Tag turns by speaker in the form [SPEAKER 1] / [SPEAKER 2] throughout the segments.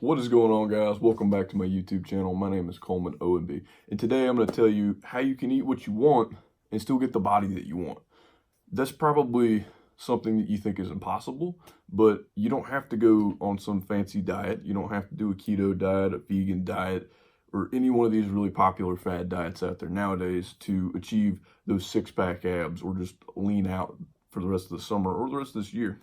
[SPEAKER 1] What is going on, guys? Welcome back to my YouTube channel. My name is Coleman OMB, and today I'm going to tell you how you can eat what you want and still get the body that you want. That's probably something that you think is impossible, but you don't have to go on some fancy diet. You don't have to do a keto diet, a vegan diet, or any one of these really popular fad diets out there nowadays to achieve those six-pack abs or just lean out for the rest of the summer or the rest of this year.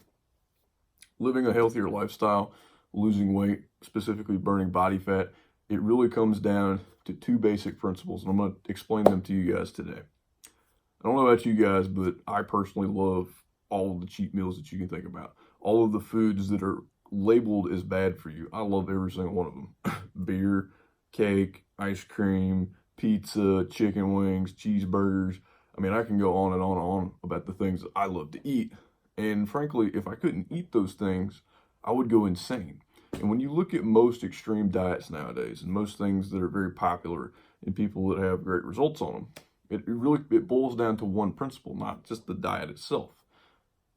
[SPEAKER 1] Living a healthier lifestyle, losing weight, specifically burning body fat, it really comes down to two basic principles, and I'm going to explain them to you guys today. I don't know about you guys, but I personally love all of the cheat meals that you can think about. All of the foods that are labeled as bad for you. I love every single one of them. Beer, cake, ice cream, pizza, chicken wings, cheeseburgers. I mean, I can go on and on and on about the things that I love to eat. And frankly, if I couldn't eat those things, I would go insane. And when you look at most extreme diets nowadays and most things that are very popular and people that have great results on them, it boils down to one principle, not just the diet itself.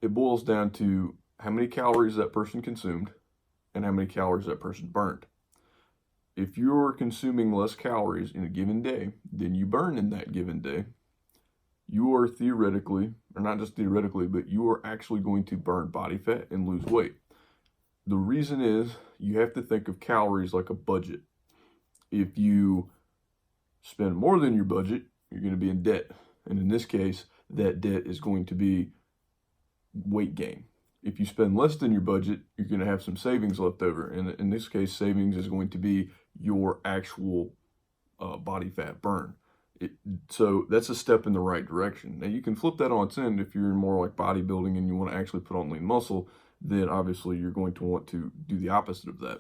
[SPEAKER 1] It boils down to how many calories that person consumed and how many calories that person burned. If you're consuming less calories in a given day than you burn in that given day, you are theoretically, or not just theoretically, but you are actually going to burn body fat and lose weight. The reason is you have to think of calories like a budget. If you spend more than your budget, you're going to be in debt. And in this case, that debt is going to be weight gain. If you spend less than your budget, you're going to have some savings left over. And in this case, savings is going to be your actual body fat burn. So that's a step in the right direction. Now you can flip that on its end if you're more like bodybuilding and you want to actually put on lean muscle, then obviously you're going to want to do the opposite of that.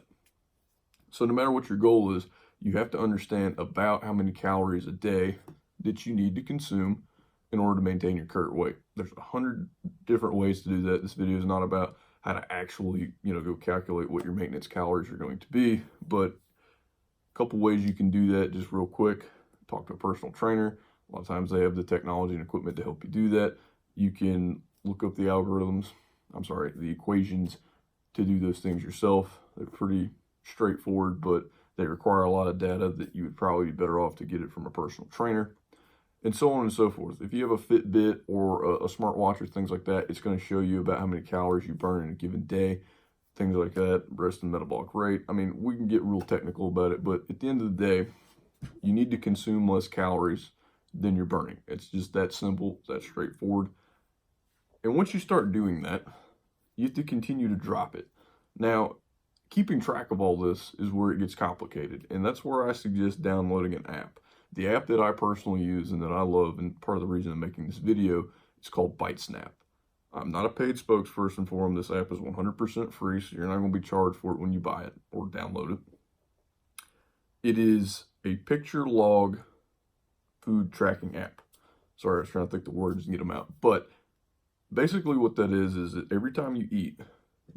[SPEAKER 1] So no matter what your goal is, you have to understand about how many calories a day that you need to consume in order to maintain your current weight. There's 100 different ways to do that. This video is not about how to actually, go calculate what your maintenance calories are going to be, but a couple ways you can do that just real quick. Talk to a personal trainer. A lot of times they have the technology and equipment to help you do that. You can look up the equations to do those things yourself. They're pretty straightforward, but they require a lot of data that you would probably be better off to get it from a personal trainer, and so on and so forth. If you have a Fitbit or a smartwatch or things like that, it's going to show you about how many calories you burn in a given day, things like that, rest and metabolic rate. I mean, we can get real technical about it, but at the end of the day, you need to consume less calories than you're burning. It's just that simple, that straightforward. And once you start doing that, you have to continue to drop it. Now, keeping track of all this is where it gets complicated, and that's where I suggest downloading an app. The app that I personally use and that I love, and part of the reason I'm making this video, is called BiteSnap. I'm not a paid spokesperson for them. This app is 100% free, so you're not going to be charged for it when you buy it or download it. It is a picture log food tracking app. Sorry, I was trying to think the words and get them out. But basically what that is that every time you eat,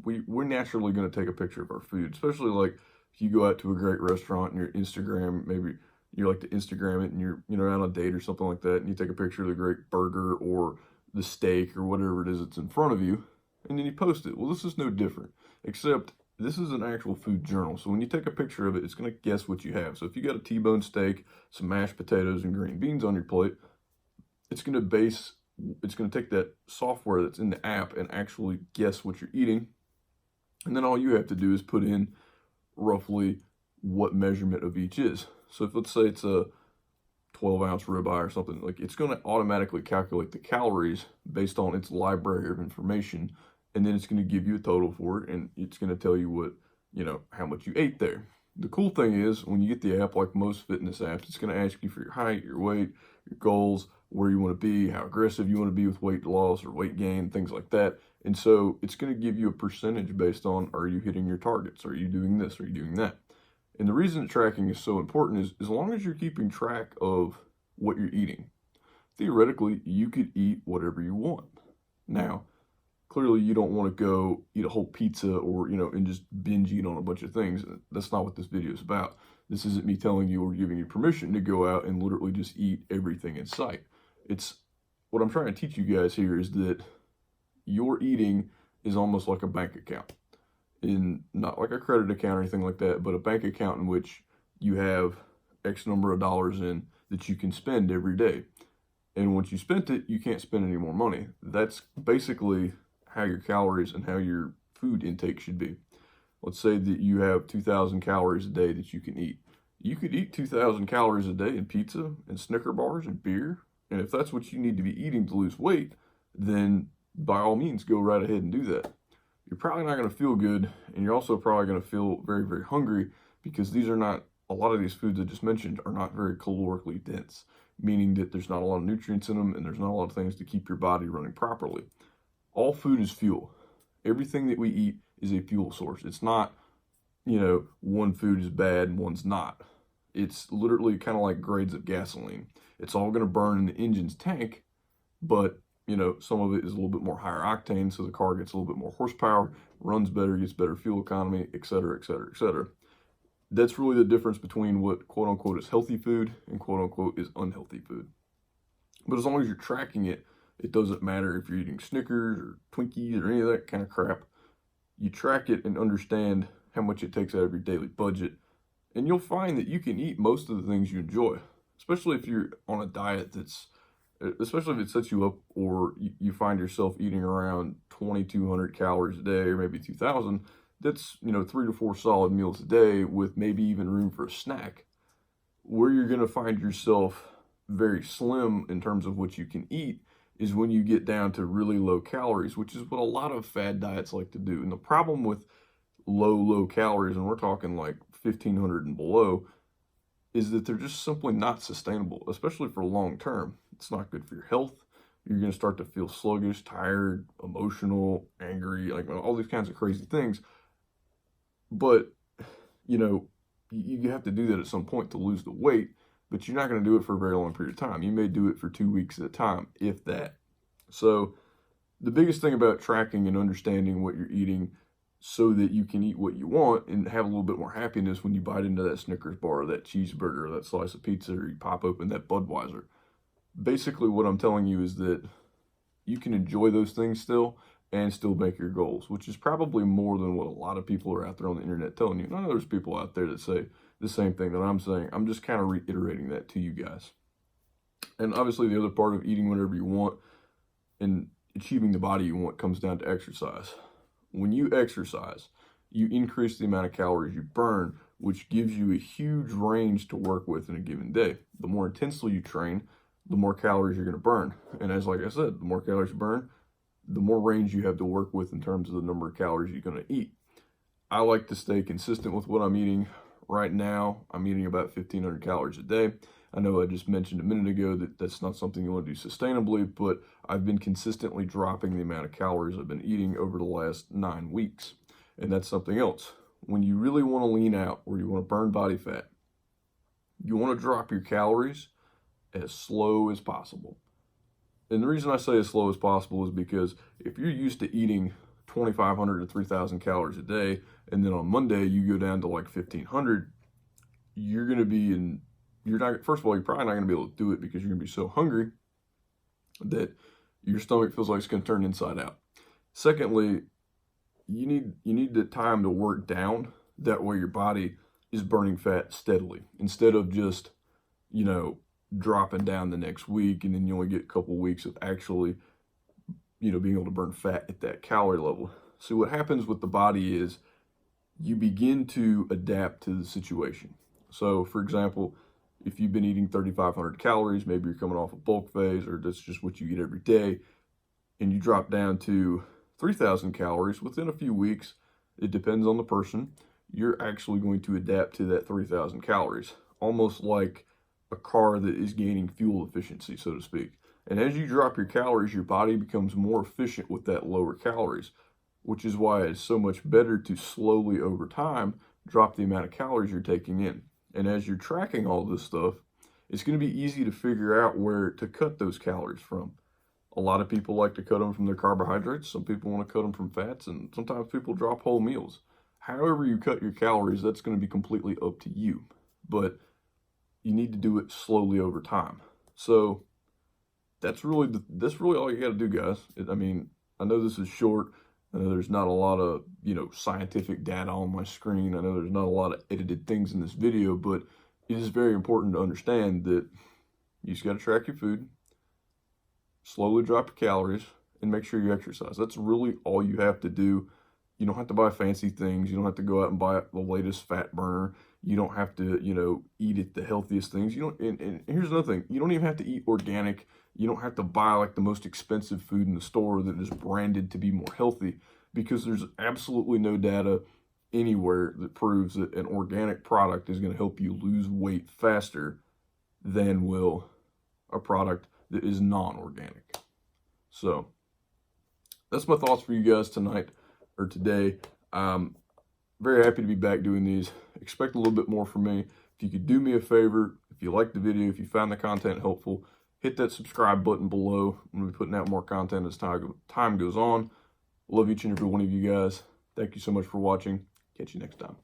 [SPEAKER 1] we're naturally going to take a picture of our food, especially like if you go out to a great restaurant and you're Instagram, maybe you like to Instagram it and you're on a date or something like that, and you take a picture of the great burger or the steak or whatever it is that's in front of you, and then you post it. Well, this is no different, except this is an actual food journal. So when you take a picture of it, it's going to guess what you have. So if you got a T-bone steak, some mashed potatoes, and green beans on your plate, it's going to take that software that's in the app and actually guess what you're eating. And then all you have to do is put in roughly what measurement of each is. So if, let's say it's a 12-ounce ribeye or something, like, it's going to automatically calculate the calories based on its library of information, and then it's going to give you a total for it, and it's going to tell you what, how much you ate there. The cool thing is, when you get the app, like most fitness apps, it's going to ask you for your height, your weight, your goals, where you want to be, how aggressive you want to be with weight loss or weight gain, things like that. And so it's going to give you a percentage based on, are you hitting your targets? Are you doing this? Are you doing that? And the reason that tracking is so important is, as long as you're keeping track of what you're eating, theoretically, you could eat whatever you want. Now, clearly you don't want to go eat a whole pizza or, and just binge eat on a bunch of things. That's not what this video is about. This isn't me telling you or giving you permission to go out and literally just eat everything in sight. It's what I'm trying to teach you guys here is that your eating is almost like a bank account. in not like a credit account or anything like that, but a bank account in which you have X number of dollars in that you can spend every day. And once you spent it, you can't spend any more money. That's basically how your calories and how your food intake should be. Let's say that you have 2,000 calories a day that you can eat. You could eat 2,000 calories a day in pizza and Snicker bars and beer. And if that's what you need to be eating to lose weight, then by all means, go right ahead and do that. You're probably not going to feel good, and you're also probably going to feel very, very hungry, because these are not, a lot of these foods I just mentioned are not very calorically dense, meaning that there's not a lot of nutrients in them and there's not a lot of things to keep your body running properly. All food is fuel. Everything that we eat is a fuel source. It's not, one food is bad and one's not. It's literally kind of like grades of gasoline. It's all going to burn in the engine's tank, but some of it is a little bit more higher octane, so the car gets a little bit more horsepower, runs better, gets better fuel economy, et cetera, et cetera, et cetera. That's really the difference between what quote unquote is healthy food and quote unquote is unhealthy food. But as long as you're tracking it, it doesn't matter if you're eating Snickers or Twinkies or any of that kind of crap. You track it and understand how much it takes out of your daily budget, and you'll find that you can eat most of the things you enjoy, especially if you're on a diet especially if it sets you up, or you find yourself eating around 2,200 calories a day, or maybe 2,000. That's 3 to 4 solid meals a day with maybe even room for a snack. Where you're going to find yourself very slim in terms of what you can eat is when you get down to really low calories, which is what a lot of fad diets like to do. And the problem with low calories, and we're talking like 1,500 and below, is that they're just simply not sustainable, especially for long term. It's not good for your health. You're going to start to feel sluggish, tired, emotional, angry, like all these kinds of crazy things. But, you have to do that at some point to lose the weight, but you're not going to do it for a very long period of time. You may do it for 2 weeks at a time, if that. So the biggest thing about tracking and understanding what you're eating so that you can eat what you want and have a little bit more happiness when you bite into that Snickers bar, or that cheeseburger, or that slice of pizza, or you pop open that Budweiser. Basically, what I'm telling you is that you can enjoy those things still and still make your goals, which is probably more than what a lot of people are out there on the internet telling you. And I know there's people out there that say the same thing that I'm saying. I'm just kind of reiterating that to you guys. And obviously, the other part of eating whatever you want and achieving the body you want comes down to exercise. When you exercise, you increase the amount of calories you burn, which gives you a huge range to work with in a given day. The more intensely you train, the more calories you're going to burn. And like I said, the more calories you burn, the more range you have to work with in terms of the number of calories you're going to eat. I like to stay consistent with what I'm eating. Right now, I'm eating about 1,500 calories a day. I know I just mentioned a minute ago that that's not something you want to do sustainably, but I've been consistently dropping the amount of calories I've been eating over the last 9 weeks. And that's something else. When you really want to lean out, or you want to burn body fat, you want to drop your calories as slow as possible. And the reason I say as slow as possible is because if you're used to eating 2,500 to 3,000 calories a day, and then on Monday you go down to like 1,500, you're going to be first of all, you're probably not going to be able to do it because you're going to be so hungry that your stomach feels like it's going to turn inside out. Secondly, you need the time to work down. That way your body is burning fat steadily, instead of just, dropping down the next week, and then you only get a couple weeks of actually, being able to burn fat at that calorie level. So what happens with the body is you begin to adapt to the situation. So for example, if you've been eating 3,500 calories, maybe you're coming off a bulk phase, or that's just what you eat every day, and you drop down to 3,000 calories within a few weeks, it depends on the person, you're actually going to adapt to that 3,000 calories, almost like a car that is gaining fuel efficiency, so to speak. And as you drop your calories, your body becomes more efficient with that lower calories, which is why it's so much better to slowly over time drop the amount of calories you're taking in. And as you're tracking all this stuff, it's going to be easy to figure out where to cut those calories from. A lot of people like to cut them from their carbohydrates. Some people want to cut them from fats, and sometimes people drop whole meals. However you cut your calories, that's going to be completely up to you. But you need to do it slowly over time. So that's really all you got to do, guys. I know this is short. I know there's not a lot of, scientific data on my screen. I know there's not a lot of edited things in this video, but it is very important to understand that you just got to track your food, slowly drop your calories, and make sure you exercise. That's really all you have to do. You don't have to buy fancy things. You don't have to go out and buy the latest fat burner. You don't have to, eat at the healthiest things. You don't. And here's another thing: you don't even have to eat organic. You don't have to buy like the most expensive food in the store that is branded to be more healthy, because there's absolutely no data anywhere that proves that an organic product is going to help you lose weight faster than will a product that is non-organic. So that's my thoughts for you guys tonight or today. Very happy to be back doing these. Expect a little bit more from me. If you could do me a favor, if you liked the video, if you found the content helpful, hit that subscribe button below. I'm going to be putting out more content as time goes on. Love each and every one of you guys. Thank you so much for watching. Catch you next time.